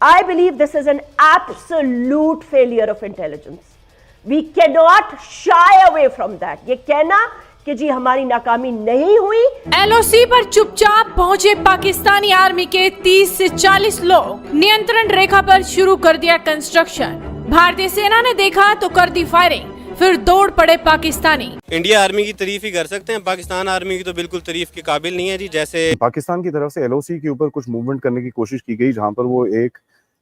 I believe this is an absolute failure of intelligence. We cannot shy away from that. ये कहना कि जी हमारी नाकामी नहीं हुई। एलओसी पर चुपचाप पहुंचे पाकिस्तानी आर्मी के 30 से 40 लोग, नियंत्रण रेखा पर शुरू कर दिया कंस्ट्रक्शन। भारतीय सेना ने देखा तो कर दी फायरिंग, फिर दौड़ पड़े पाकिस्तानी। इंडिया आर्मी की तारीफ ही कर सकते हैं, पाकिस्तान आर्मी की तो बिल्कुल तारीफ के काबिल नहीं है जी। जैसे पाकिस्तान की तरफ से एलओसी के ऊपर कुछ मूवमेंट करने की कोशिश की गई, जहां पर वो एक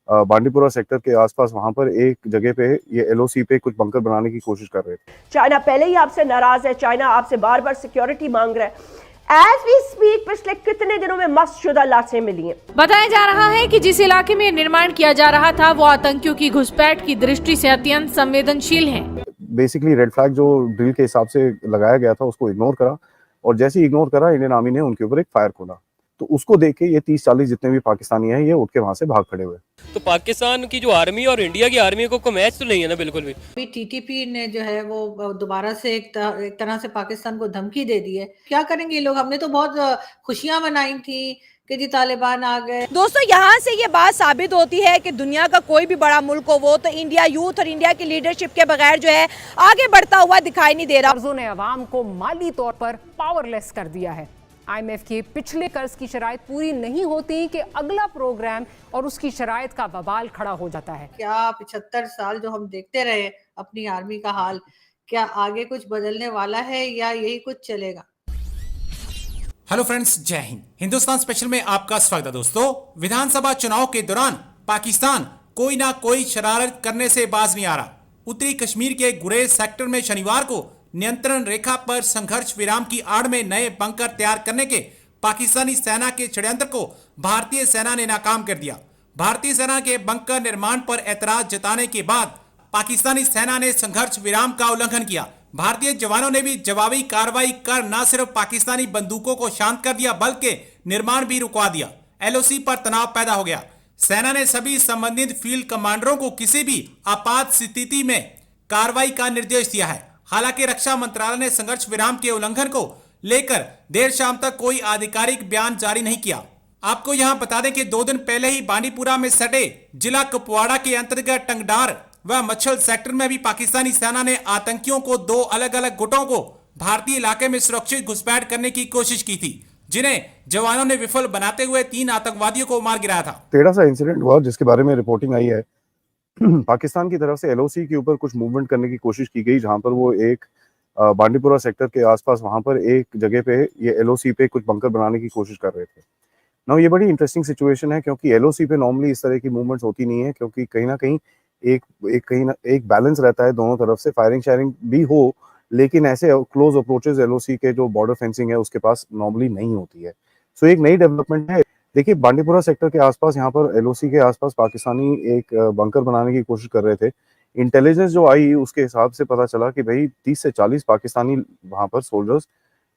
बांडीपुरा सेक्टर के आसपास वहां पर एक जगह पे ये एलओसी पे कुछ बंकर बनाने की कोशिश कर रहे थे। चाइना पहले ही आपसे नाराज है, चाइना आपसे बार बार सिक्योरिटी मांग रहा है। एज वी स्पीक पिछले कितने दिनों में मस्तशुदा लाशें मिली हैं। बताया जा रहा है कि जिस इलाके में निर्माण किया जा रहा था वो आतंकियों की घुसपैठ की दृष्टि से अत्यंत संवेदनशील है। बेसिकली रेड फ्लैग जो ड्रिल के हिसाब से लगाया गया था उसको इग्नोर करा, और जैसे ही इग्नोर करा इंडियन आर्मी ने उनके ऊपर एक फायर खोला। तो उसको देख के ये 30-40 जितने भी पाकिस्तानी हैं ये उठ के वहां से भाग खड़े हुए। तो पाकिस्तान की जो आर्मी और इंडिया की आर्मी को मैच तो नहीं है ना बिल्कुल भी। अभी टीटीपी ने जो है वो दोबारा से एक तरह से पाकिस्तान को धमकी दे दी है। क्या करेंगे ये लोग? हमने तो बहुत खुशियां मनाई थी कि जी तालिबान आ गए। दोस्तों, यहाँ से ये बात साबित होती है कि दुनिया का कोई भी बड़ा मुल्क हो वो तो इंडिया यूथ और इंडिया की लीडरशिप के बगैर जो है आगे बढ़ता हुआ दिखाई नहीं दे रहा। कर्जों ने अवाम को माली तौर पर पावरलेस कर दिया है। IMF के पिछले कर्ज की शराइत पूरी नहीं होती कि अगला प्रोग्राम और उसकी शराइत का बवाल खड़ा हो जाता है। क्या 75 साल जो हम देखते रहे अपनी आर्मी का हाल, क्या आगे कुछ बदलने वाला है या यही कुछ चलेगा? हेलो फ्रेंड्स, जय हिंद। हिंदुस्तान स्पेशल में आपका स्वागत है। दोस्तों, विधानसभा चुनाव के दौरान पाकिस्तान कोई ना कोई शरारत करने से बाज नहीं आ रहा। उत्तरी कश्मीर के गुरेज सेक्टर में शनिवार को नियंत्रण रेखा पर संघर्ष विराम की आड़ में नए बंकर तैयार करने के पाकिस्तानी सेना के षड्यंत्र को भारतीय सेना ने नाकाम कर दिया। भारतीय सेना के बंकर निर्माण पर एतराज जताने के बाद पाकिस्तानी सेना ने संघर्ष विराम का उल्लंघन किया। भारतीय जवानों ने भी जवाबी कार्रवाई कर न सिर्फ पाकिस्तानी बंदूकों को शांत कर दिया बल्कि निर्माण भी रुकवा दिया। एलओसी पर तनाव पैदा हो गया। सेना ने सभी संबंधित फील्ड कमांडरों को किसी भी आपात स्थिति में कार्रवाई का निर्देश दिया है। हालांकि रक्षा मंत्रालय ने संघर्ष विराम के उल्लंघन को लेकर देर शाम तक कोई आधिकारिक बयान जारी नहीं किया। आपको यहां बता दें कि 2 दिन पहले ही बांडीपुरा में सटे जिला कुपवाड़ा के अंतर्गत टंगडार व मच्छल सेक्टर में भी पाकिस्तानी सेना ने आतंकियों को 2 अलग अलग गुटों को भारतीय इलाके में सुरक्षित घुसपैठ करने की कोशिश की थी, जिन्हें जवानों ने विफल बनाते हुए 3 आतंकवादियों को मार गिराया था। टेढ़ा सा इंसिडेंट हुआ जिसके बारे में रिपोर्टिंग आई है। पाकिस्तान की तरफ से एलओसी के ऊपर कुछ मूवमेंट करने की कोशिश की गई, जहां पर वो एक बांडीपुरा सेक्टर के आसपास वहां पर एक जगह पे ये एलओसी पे कुछ बंकर बनाने की कोशिश कर रहे थे। नाउ ये बड़ी इंटरेस्टिंग सिचुएशन है क्योंकि एलओसी पे नॉर्मली इस तरह की मूवमेंट्स होती नहीं है, क्योंकि कहीं ना कहीं एक बैलेंस रहता है दोनों तरफ से, फायरिंग शेयरिंग भी हो, लेकिन ऐसे क्लोज अप्रोचेस एलओसी के जो बॉर्डर फेंसिंग है उसके पास नॉर्मली नहीं होती है। सो एक नई डेवलपमेंट है। देखिए, बांडीपुरा सेक्टर के आसपास यहाँ पर एलओसी के आसपास पाकिस्तानी एक बंकर बनाने की कोशिश कर रहे थे। इंटेलिजेंस जो आई उसके हिसाब से पता चला कि भाई 30 से 40 पाकिस्तानी वहां पर सोल्जर्स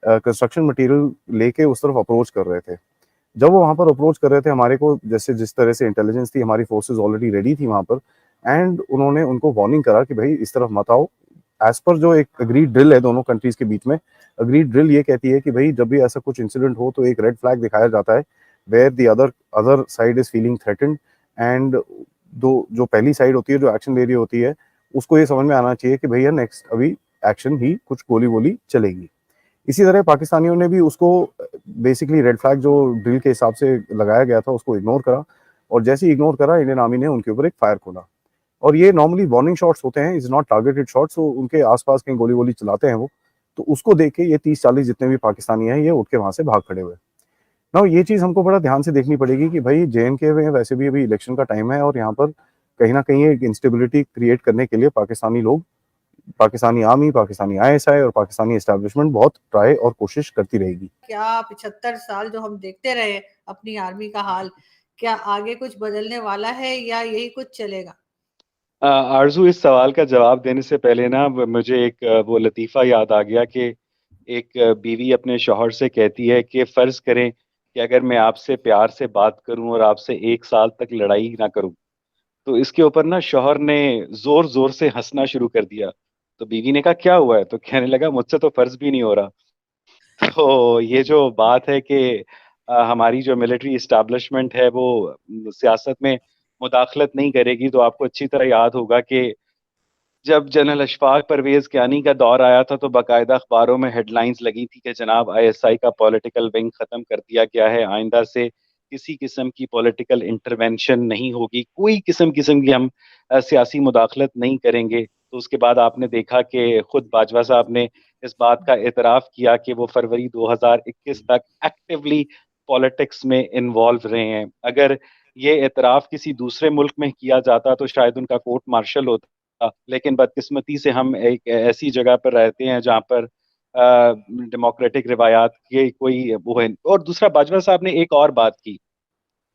कंस्ट्रक्शन मटेरियल लेके उस तरफ अप्रोच कर रहे थे। जब वो वहां पर अप्रोच कर रहे थे, हमारे को जैसे जिस तरह से इंटेलिजेंस थी, हमारी फोर्सेज ऑलरेडी रेडी थी वहां पर, एंड उन्होंने उनको वार्निंग करा कि भाई इस तरफ मत आओ। एज पर जो एक अग्रीड ड्रिल है दोनों कंट्रीज के बीच में, अग्रीड ड्रिल ये कहती है कि भाई जब भी ऐसा कुछ इंसिडेंट हो तो एक रेड फ्लैग दिखाया जाता है where the other side is feeling threatened, and जो पहली साइड होती है जो एक्शन ले रही होती है उसको ये समझ में आना चाहिए कि भैया नेक्स्ट अभी एक्शन ही कुछ गोली वोली चलेगी। इसी तरह पाकिस्तानियों ने भी उसको बेसिकली रेड फ्लैग जो ड्रिल के हिसाब से लगाया गया था उसको इग्नोर करा, और जैसे ही इग्नोर करा इंडियन आर्मी ने उनके ऊपर एक फायर खोला। और ये नॉर्मली वार्निंग शॉट्स होते हैं, इज नॉट टारगेटेड शॉट्स। तो उनके आसपास कहीं गोली वोली चलाते हैं वो, तो उसको देख के ये 30-40 जितने भी पाकिस्तानी हैं ये उठ के वहां से भाग खड़े हुए। ना ये चीज हमको बड़ा ध्यान से देखनी पड़ेगी कि भाई JNK में वैसे भी अभी इलेक्शन का टाइम है, और यहाँ पर कहीं ना कहीं एक इंस्टेबिलिटी क्रिएट करने के लिए पाकिस्तानी लोग, पाकिस्तानी आर्मी, पाकिस्तानी ISI और पाकिस्तानी एस्टेब्लिशमेंट बहुत ट्राई और कोशिश करती रहेगी। क्या 75 साल जो हम देखते रहे अपनी आर्मी का हाल, क्या आगे कुछ बदलने वाला है या यही कुछ चलेगा? आरजू, इस सवाल का जवाब देने से पहले ना मुझे एक वो लतीफ़ा याद आ गया कि एक बीवी अपने शौहर से कहती है कि फ़र्ज़ करें कि अगर मैं आपसे प्यार से बात करूं और आपसे 1 साल तक लड़ाई ना करूं, तो इसके ऊपर ना शौहर ने जोर जोर से हंसना शुरू कर दिया। तो बीवी ने कहा क्या हुआ है? तो कहने लगा मुझसे तो फ़र्ज़ भी नहीं हो रहा। तो ये जो बात है कि हमारी जो मिलिट्री इस्टेब्लिशमेंट है वो सियासत में मुदाखलत नहीं करेगी। तो आपको अच्छी तरह याद होगा कि जब जनरल अशफाक परवेज कियानी का दौर आया था तो बाकायदा अखबारों में हेडलाइंस लगी थी कि जनाब आईएसआई का पॉलिटिकल विंग ख़त्म कर दिया गया है, आइंदा से किसी किस्म की पॉलिटिकल इंटरवेंशन नहीं होगी, कोई किस्म की हम सियासी मुदाखलत नहीं करेंगे। तो उसके बाद आपने देखा कि खुद बाजवा साहब ने इस बात का एतराफ़ किया कि वो फरवरी 2021 तक एक्टिवली पॉलिटिक्स में इन्वॉल्व रहे हैं। अगर ये एतराफ़ किसी दूसरे मुल्क में किया जाता तो शायद उनका कोर्ट मार्शल होता, लेकिन बदकिस्मती से हम एक ऐसी जगह पर रहते हैं जहाँ पर डेमोक्रेटिक रिवायात के कोई वो है। और दूसरा, बाजवा साहब ने एक और बात की,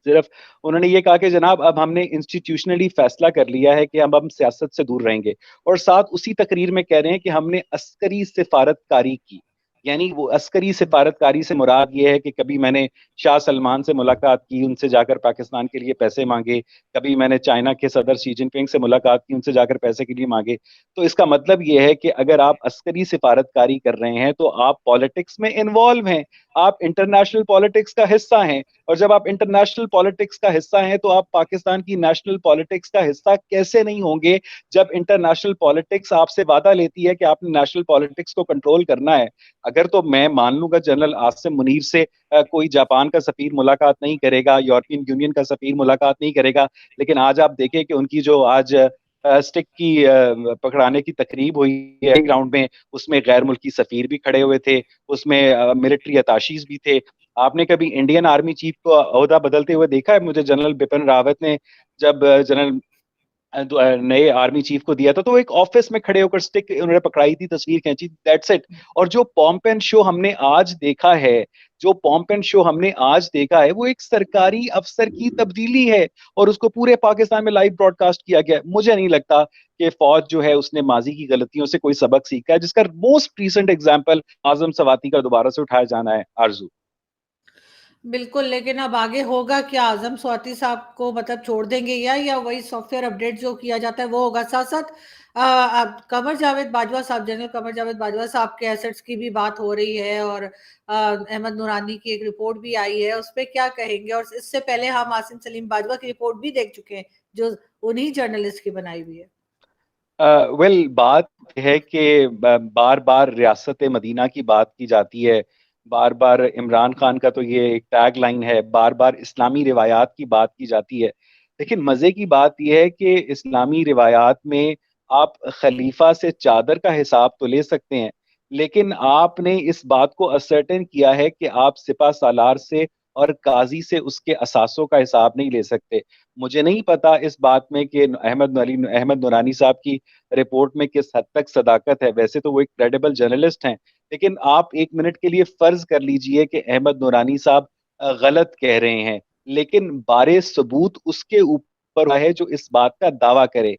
सिर्फ उन्होंने ये कहा कि जनाब अब हमने इंस्टीट्यूशनली फैसला कर लिया है कि अब हम सियासत से दूर रहेंगे, और साथ उसी तकरीर में कह रहे हैं कि हमने अस्करी सिफारतकारी की। यानी वो अस्करी सिफारतकारी से मुराद ये है कि कभी मैंने शाह सलमान से मुलाकात की, उनसे जाकर पाकिस्तान के लिए पैसे मांगे, कभी मैंने चाइना के सदर शी जिनपिंग से मुलाकात की, उनसे जाकर पैसे के लिए मांगे। तो इसका मतलब ये है कि अगर आप अस्करी सिफारतकारी कर रहे हैं तो आप पॉलिटिक्स में इन्वॉल्व हैं, आप इंटरनेशनल पॉलिटिक्स का हिस्सा हैं, और जब आप इंटरनेशनल पॉलिटिक्स का हिस्सा हैं तो आप पाकिस्तान की नेशनल पॉलिटिक्स का हिस्सा कैसे नहीं होंगे, जब इंटरनेशनल पॉलिटिक्स आपसे वादा लेती है कि आपने नेशनल पॉलिटिक्स को कंट्रोल करना है। अगर तो मैं मान लूंगा जनरल आसिम मुनीर से कोई जापान का सफीर मुलाकात नहीं करेगा, यूरोपियन यूनियन का सफीर मुलाकात नहीं करेगा, लेकिन आज आप देखें कि उनकी जो आज स्टिक की पकड़ाने की तकरीब हुई है ग्राउंड में, उसमें गैर मुल्की सफीर भी खड़े हुए थे, उसमें मिलिट्री अताशीज भी थे। आपने कभी इंडियन आर्मी चीफ को ओहदा बदलते हुए देखा है? मुझे जनरल बिपिन रावत ने जब जनरल नए आर्मी चीफ को दिया था तो एक ऑफिस में खड़े होकर स्टिक उन्होंने पकड़ाई थी, तस्वीर खींची, दैट्स इट। और जो पॉम्प एंड शो हमने आज देखा है, वो एक सरकारी अफसर की तब्दीली है, और उसको पूरे पाकिस्तान में लाइव ब्रॉडकास्ट किया गया। मुझे नहीं लगता कि फौज जो है उसने माजी की गलतियों से कोई सबक सीखा है, जिसका मोस्ट रिसेंट एग्जाम्पल आजम सवाती का दोबारा से उठाया जाना है। आरजू बिल्कुल, लेकिन अब आगे होगा क्या? आजम स्वाति साहब को मतलब छोड़ देंगे या वही सॉफ्टवेयर अपडेट जो किया जाता है वो होगा? साथ साथ अब कमर जावेद बाजवा साहब, जनरल कमर जावेद बाजवा साहब के एसेट्स की भी बात हो रही है, और अहमद नूरानी की एक रिपोर्ट भी आई है, उस पर क्या कहेंगे? और इससे पहले हम आसिम सलीम बाजवा की रिपोर्ट भी देख चुके हैं जो उन्हीं जर्नलिस्ट की बनाई हुई है। बात है कि बार बार रियासत मदीना की बात की जाती है, बार बार इमरान खान का तो ये एक टैग लाइन है, बार बार इस्लामी रिवायात की बात की जाती है। लेकिन मजे की बात यह है कि इस्लामी रिवायात में आप खलीफा से चादर का हिसाब तो ले सकते हैं, लेकिन आपने इस बात को असर्टेन किया है कि आप सिपा सालार से और काजी से उसके असासों का हिसाब नहीं ले सकते। मुझे नहीं पता इस बात में कि अहमद नूरानी साहब की रिपोर्ट में किस हद तक सदाकत है। वैसे तो वो एक क्रेडिबल जर्नलिस्ट हैं, लेकिन आप एक मिनट के लिए फर्ज कर लीजिए कि अहमद नूरानी साहब गलत कह रहे हैं, लेकिन बारे सबूत उसके ऊपर है जो इस बात का दावा करे।